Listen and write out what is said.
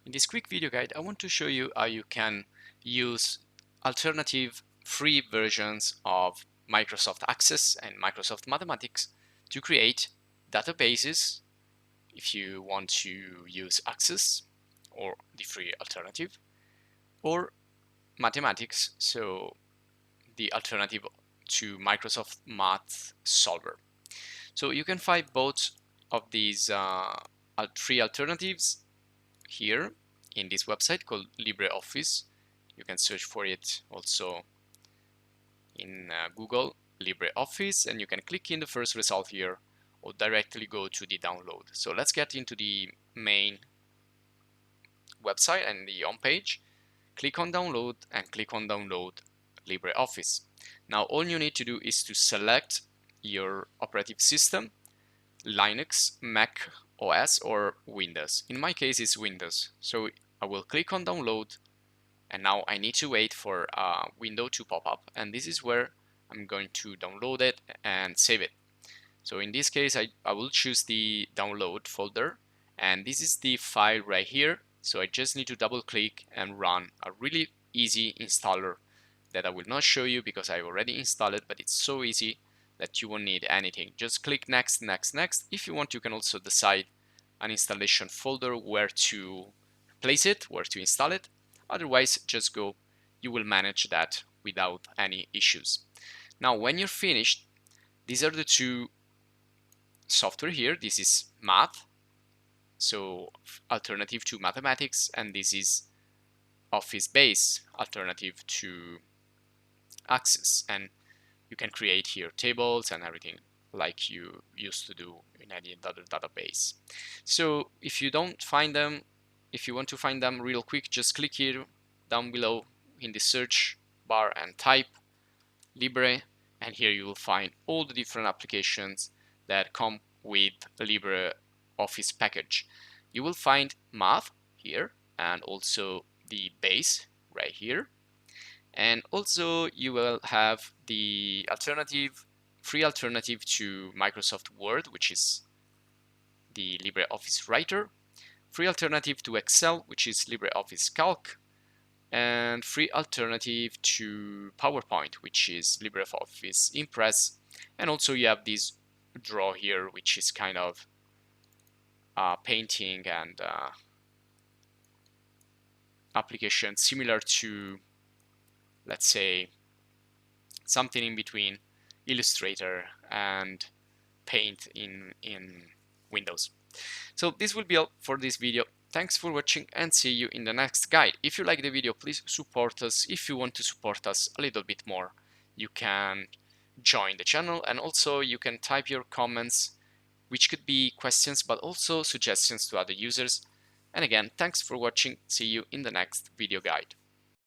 In this quick video guide, I want to show you how you can use alternative free versions of Microsoft Access and Microsoft Mathematics to create databases if you want to use Access or the free alternative, or Mathematics, so the alternative to Microsoft Math Solver. So you can find both of these free alternatives here in this website called LibreOffice. You can search for it also in Google, LibreOffice, and you can click in the first result here or directly go to the download. So let's get into the main website and the home page. Click on download and click on download LibreOffice. Now all you need to do is to select your operating system, Linux, Mac OS, or Windows. In my case it's Windows, so I will click on download, and now I need to wait for a window to pop up, and this is where I'm going to download it and save it. So in this case I will choose the download folder, and this is the file right here. So I just need to double click and run a really easy installer that I will not show you because I already installed it, but it's so easy that you won't need anything. Just click next, next, next. If you want, you can also decide an installation folder where to place it, where to install it. Otherwise, just go. You will manage that without any issues. Now, when you're finished, these are the two software here. This is Math, so alternative to Mathematics, and this is Office Base, alternative to Access. And you can create here tables and everything like you used to do in any other database. So if you don't find them, if you want to find them real quick, just click here down below in the search bar and type Libre, and here you will find all the different applications that come with LibreOffice package. You will find Math here and also the base right here. And also you will have the alternative, free alternative to Microsoft Word, which is the LibreOffice Writer, free alternative to Excel, which is LibreOffice Calc, and free alternative to PowerPoint, which is LibreOffice Impress. And also you have this draw here, which is kind of painting and application similar to, let's say, something in between Illustrator and Paint in Windows. So this will be all for this video. Thanks for watching and see you in the next guide. If you like the video, please support us. If you want to support us a little bit more, you can join the channel, and also you can type your comments, which could be questions but also suggestions to other users. And again, thanks for watching. See you in the next video guide.